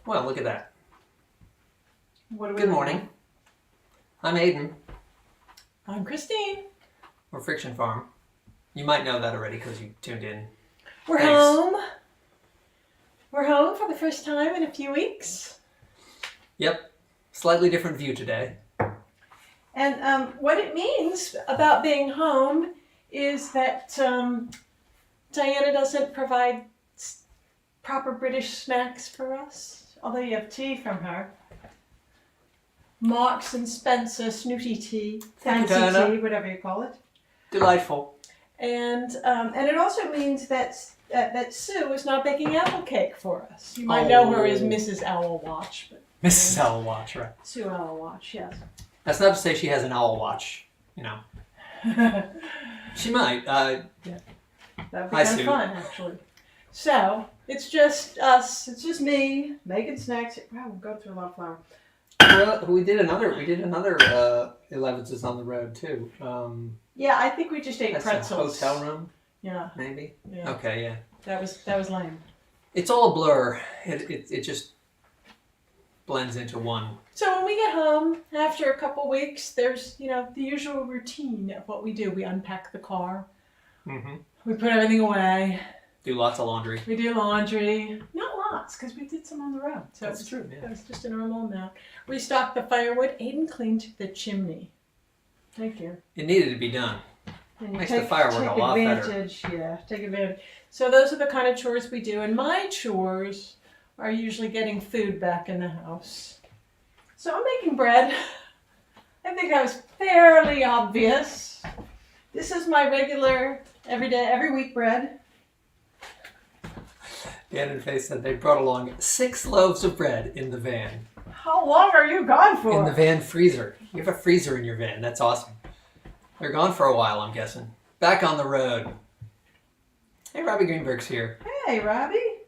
Well, look at that. What Good morning. I'm Aiden. I'm Christine. We're Friction Farm. You might know that already because you tuned in. We're Thanks. home. We're home for the first time in a few weeks. Yep. Slightly different view today. And what it means about being home is that Diana doesn't provide proper British snacks for us, although you have tea from her. Marks and Spencer snooty tea, Thank fancy you, Diana. tea, whatever you call it. Delightful. And it also means that Sue is not baking apple cake for us. You might know her as Mrs. Owl Watch. But Mrs. Owl Watch, right? Sue Owl Watch, yes. That's not to say she has an owl watch, you know. She might. That would be Hi, kind of Sue. fun, actually. So, it's just us. It's just me making snacks. Wow, we've gone through a lot of flour. Well, we did another Elevenses on the road too. Yeah, I think we just ate That's pretzels. a hotel room, Yeah, maybe. yeah. Okay, yeah. That was lame. It's all a blur. It just blends into one. So when we get home after a couple weeks, there's the usual routine of what we do. We unpack the car. Mm-hmm. We put everything away. Do lots of laundry. We do laundry. Not lots, because we did some on the road. So That's true, yeah. It was just a normal amount. Restocked the firewood. Aiden cleaned the chimney. Thank you. It needed to be done. And you Makes the firework a lot better. Take advantage. So those are the kind of chores we do. And my chores are usually getting food back in the house. So I'm making bread. I think that was fairly obvious. This is my regular, every week bread. Dan and Faye said they brought along 6 loaves of bread in the van. How long are you gone for? In the van freezer. You have a freezer in your van. That's awesome. They're gone for a while, I'm guessing. Back on the road. Hey, Robbie Greenberg's here. Hey, Robbie.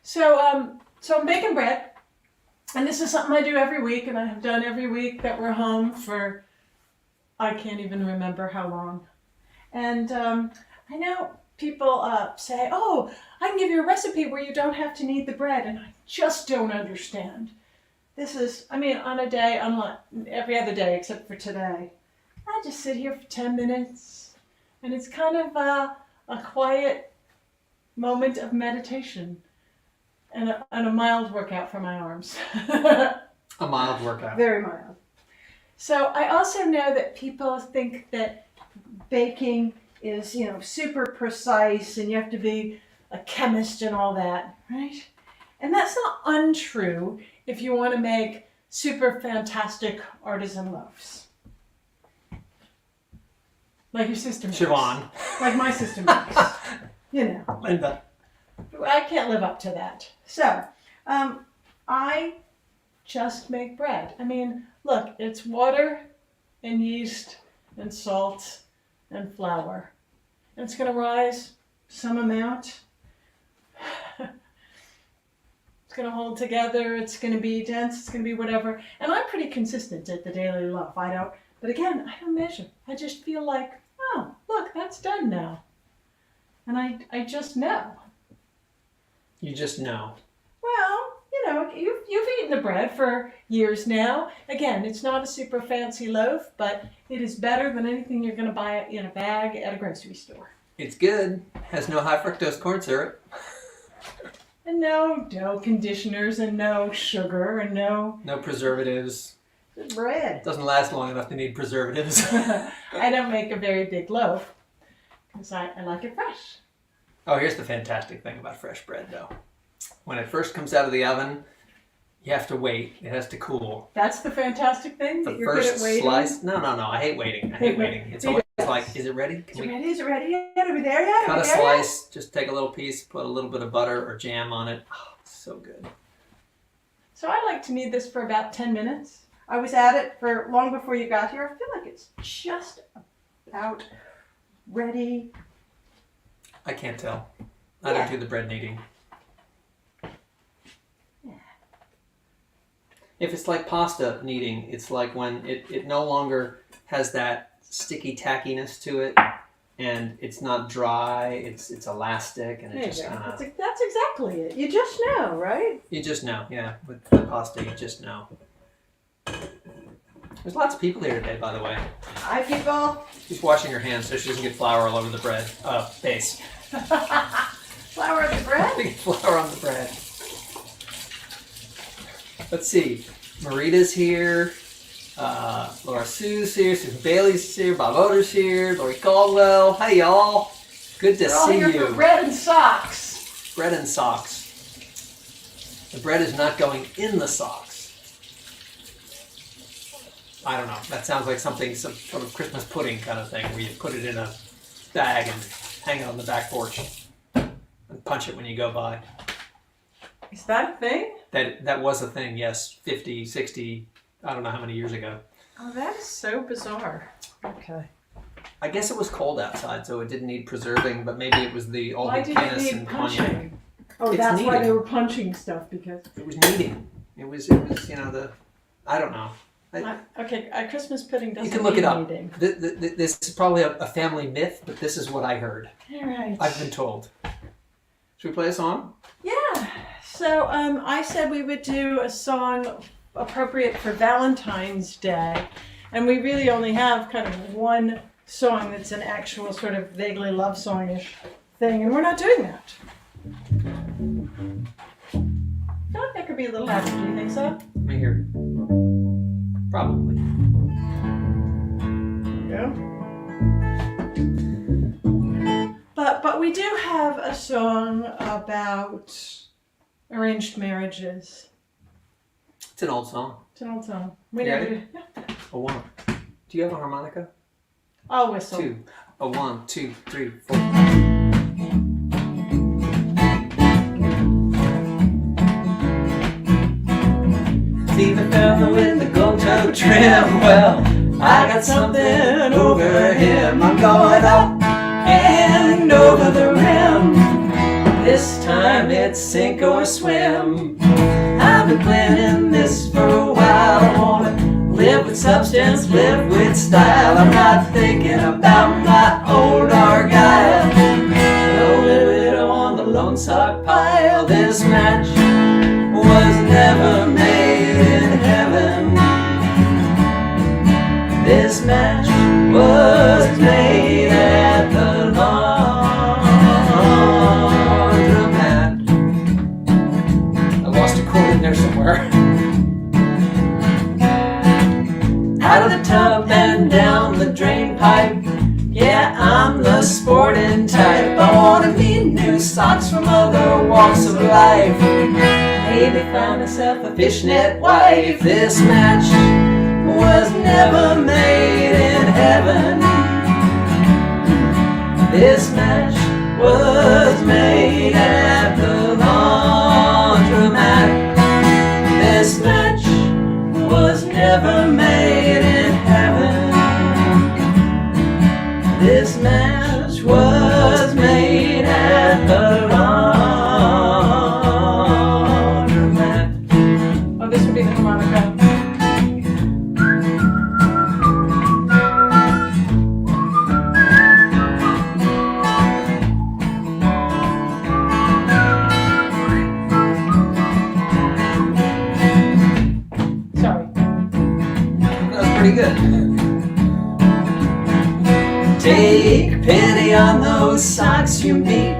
So I'm baking bread, and this is something I do every week, and I have done every week that we're home for, I can't even remember how long. And I know people say, oh, I can give you a recipe where you don't have to knead the bread, and I just don't understand. This is, on a day, unlike every other day except for today, I just sit here for 10 minutes, and it's kind of a quiet moment of meditation and a mild workout for my arms. A mild workout. Very mild. So I also know that people think that baking is, super precise and you have to be a chemist and all that, right? And that's not untrue if you want to make super fantastic artisan loaves. Like your sister makes. Siobhan. Like my sister makes. Linda. I can't live up to that. So, I just make bread. Look, it's water and yeast and salt and flour. And it's going to rise some amount. It's going to hold together. It's going to be dense. It's going to be whatever. And I'm pretty consistent at the daily loaf. But again, I don't measure. I just feel like, oh, look, that's done now. And I just know. You just know. Well, you've eaten the bread for years now. Again, it's not a super fancy loaf, but it is better than anything you're going to buy in a bag at a grocery store. It's good. Has no high fructose corn syrup. And no dough conditioners and no sugar and no preservatives. Good bread. Doesn't last long enough to need preservatives. I don't make a very big loaf because I like it fresh. Oh, here's the fantastic thing about fresh bread, though. When it first comes out of the oven, you have to wait. It has to cool. That's the fantastic thing, that The you're good first at waiting? slice. No. I hate waiting. It's always like, is it ready? Is it ready? Yeah, it'll be there. Yeah, cut a slice? Just take a little piece, put a little bit of butter or jam on it. Oh, it's so good. So I like to knead this for about 10 minutes. I was at it for long before you got here. I feel like it's just about ready. I can't tell. I don't do the bread kneading. Yeah. If it's like pasta kneading, it's like when it no longer has that sticky tackiness to it, and it's not dry. It's elastic, and There it you just go. kind of That's exactly it. You just know, right? you just know. Yeah, with the pasta, you just know. There's lots of people here today, by the way. Hi, people. She's washing her hands so she doesn't get flour all over the bread base. Flour on the bread? Get flour on the bread. Let's see. Marita's here. Laura Sue's here. Susan Bailey's here. Bob Oder's here. Lori Caldwell. Hi, y'all. Good to We're all see here you. for bread and socks. Bread and socks. The bread is not going in the socks. I don't know. That sounds like something, some sort of Christmas pudding kind of thing, where you put it in a bag and hang it on the back porch and punch it when you go by. Is that a thing? That was a thing, yes. 50, 60, I don't know how many years ago. Oh, that is so bizarre. Okay. I guess it was cold outside, so it didn't need preserving, but maybe it was all Why the did it Guinness need and cognac. punching? Oh, It's that's why kneading. they were punching stuff, because... It was kneading. It was I don't know. Okay, Christmas pudding doesn't You can look it up. kneading. This is probably a family myth, but this is what I heard. All right. I've been told. Should we play a song? Yeah. So I said we would do a song appropriate for Valentine's Day, and we really only have kind of one song that's an actual sort of vaguely love songish thing, and we're not doing that. I feel like that could be a little louder. Do you think so? Let me hear. Probably. Yeah. But we do have a song about arranged marriages. It's an old song. It's an old song. We Yeah. never did. A one. Do you have a harmonica? I'll whistle. Two. A 1, 2, 3, 4. See the fellow in the gold-toe trim. Well, I got something over him. I'm going up and over the rim. This time it's sink or swim. I've been planning this for a while. I wanna live with substance, live with style. I'm not thinking about my old Argyle. Lonely widow on the lone sock pile. This match was never made in heaven. This match was made at the laundromat. I lost a quote in there somewhere. Out of the tub and down the drain pipe. Yeah, I'm the sporting type. I wanna be new socks from other walks of life. Maybe find myself a fishnet wife. This match was never made in heaven. This match was made at the laundromat. This match was never made in heaven. This match was made at the laundromat. Oh, this would be the harmonica. Sorry. That was pretty good. Take pity on those socks you meet,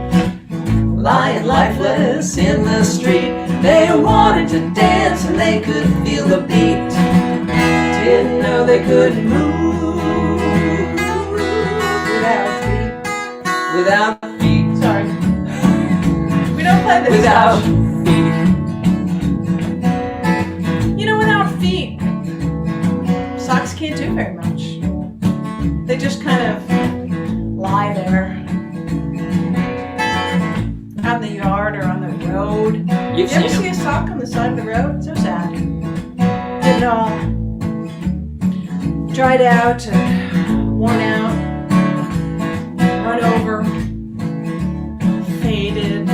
lying lifeless in the street. They wanted to dance and they could feel the beat. Didn't know they could move without feet. Sorry. We don't play this Without much. feet. You know, without feet, socks can't do very much. They just kind of lie there out in the yard or on the road. You've You ever seen see a sock on the side of the road? So sad. Getting all dried out and worn out, run over, faded,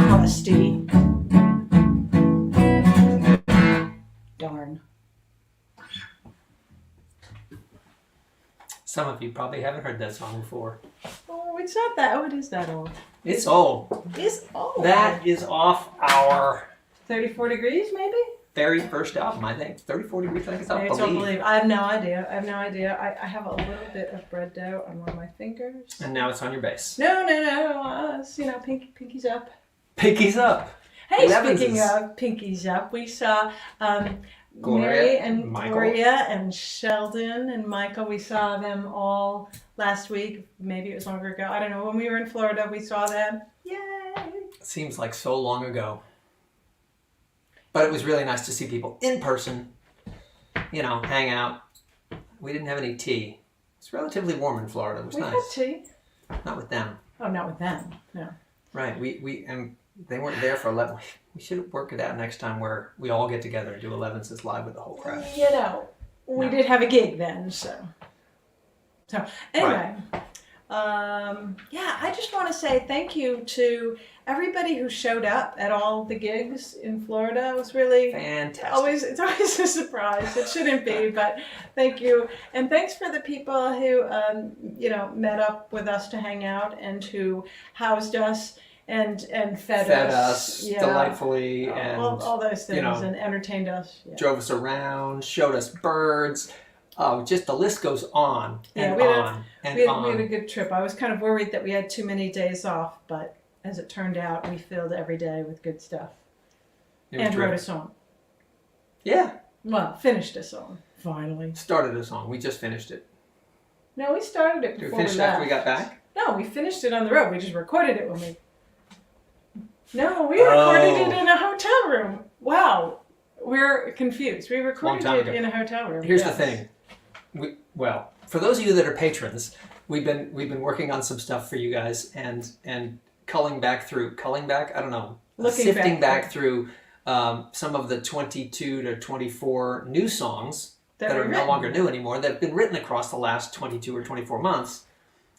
crusty. Darn. Some of you probably haven't heard that song before. Oh, it's not that. Oh, it is that old. It's old. It's old. That is off our 34 Degrees, maybe? very first album, I think. 34 Degrees, I think it's off It's Don't Believe. Believe. I have no idea. I have a little bit of bread dough on one of my fingers. And now it's on your bass. No. It's, pinkies up. Pinkies up. Hey, Elevenses. speaking of pinkies up, we saw Gloria, Mary and Michael. Gloria and Sheldon and Michael. We saw them all last week. Maybe it was longer ago. I don't know. When we were in Florida, we saw them. Yay! Seems like so long ago. But it was really nice to see people in person, hang out. We didn't have any tea. It's relatively warm in Florida. It was We nice. had tea. Not with them. Oh, not with them. No. Right. And they weren't there for 11. We should work it out next time where we all get together and do 11s live with the whole crowd. We No. did have a gig then, so anyway. I just want to say thank you to everybody who showed up at all the gigs in Florida. It was really Fantastic. it's always a surprise. It shouldn't be, but thank you. And thanks for the people who met up with us to hang out and who housed us and fed us delightfully and all those things and entertained us. Yeah. drove us around, showed us birds. Oh, just the list goes on and we on. had a good trip. I was kind of worried that we had too many days off, but as it turned out, we filled every day with good stuff. And wrote a song. Yeah. Well, finished a song, finally. Started a song. We just finished it. No, we started it Did we before finish we it after left. we got back? No, we finished it on the road. We just recorded it when we... No, we recorded it in a hotel room. Wow. We're confused. We recorded time it ago. in a hotel room. Here's yes. the thing. For those of you that are patrons, we've been working on some stuff for you guys and sifting back through some of the 22 to 24 new songs that are no longer new anymore that have been written across the last 22 or 24 months.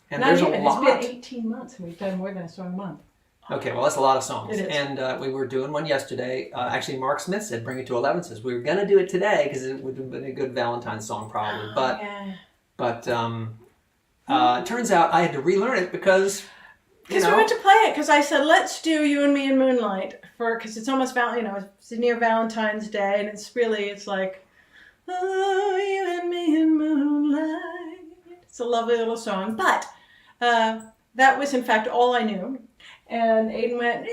And Not there's even. a lot. It's been 18 months and we've done more than a song a month. Okay, well, that's a lot of songs. It is. And we were doing one yesterday. Actually, Mark Smith said bring it to Elevenses. We were going to do it today because it would have been a good Valentine's song probably. But turns out I had to relearn it because we went to play it because I said, let's do You and Me in Moonlight because it's almost, it's near Valentine's Day and it's like, oh, you and me in moonlight. It's a lovely little song. But that was, in fact, all I knew. And Aiden went,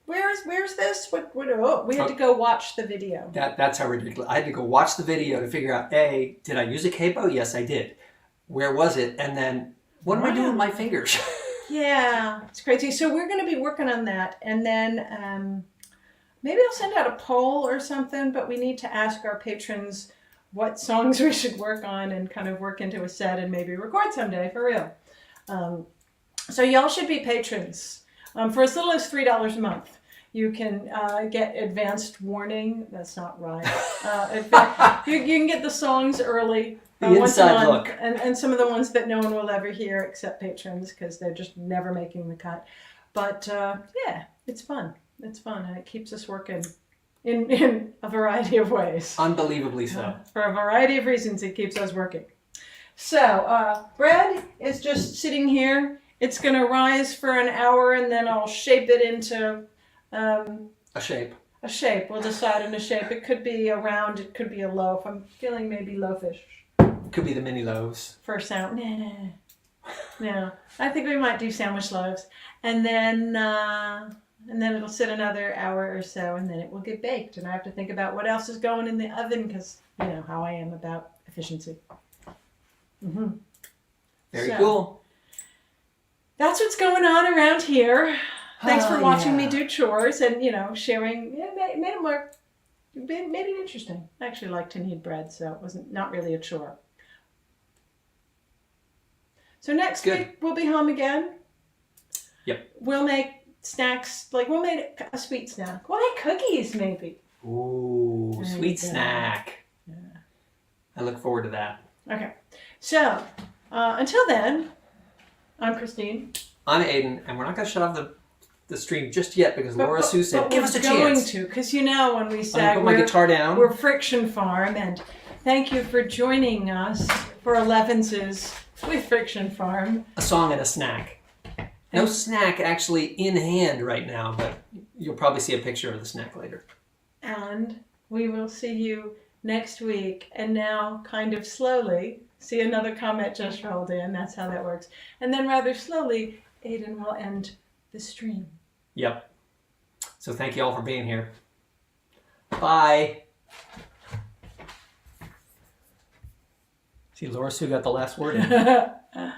where's this? We had to go watch the video. That's how ridiculous. I had to go watch the video to figure out, A, did I use a capo? Yes, I did. Where was it? And then, what am I doing with my fingers? Yeah, it's crazy. So we're going to be working on that. And then maybe I'll send out a poll or something, but we need to ask our patrons what songs we should work on and kind of work into a set and maybe record someday for real. So y'all should be patrons. For as little as $3 a month, you can get advanced warning. That's not right. You can get the songs early. The once a inside month, look. and some of the ones that no one will ever hear except patrons because they're just never making the cut. But it's fun. It's fun, and it keeps us working in a variety of ways. Unbelievably so. For a variety of reasons, it keeps us working. So, bread is just sitting here. It's going to rise for an hour, and then I'll shape it into A shape. a shape. We'll decide on a shape. It could be a round. It could be a loaf. I'm feeling maybe loafish. Could be the mini loaves. For sound. No. I think we might do sandwich loaves. And then it'll sit another hour or so, and then it will get baked. And I have to think about what else is going in the oven because you know how I am about efficiency. Mm-hmm. Very cool. That's what's going on around here. Thanks for watching me yeah. do chores and, sharing. Yeah, made it interesting. I actually like to knead bread, so it wasn't not really a chore. So next week we'll be home again. Yep. We'll make snacks, we'll make a sweet snack. We'll make cookies maybe. Ooh, There sweet you go. snack. Yeah. I look forward to that. Okay. So until then, I'm Christine. I'm Aiden, and we're not going to shut off the stream just yet because Laura Sue said, but give us a we're going chance. to, because when we I'm say going to put my guitar down. we're Friction Farm, and thank you for joining us for Elevenses with Friction Farm. A song and a snack. No snack actually in hand right now, but you'll probably see a picture of the snack later. And we will see you next week. And now, kind of slowly, see, another comment just rolled in. That's how that works. And then rather slowly, Aiden will end the stream. Yep. So thank you all for being here. Bye. See, Laura Sue got the last word in.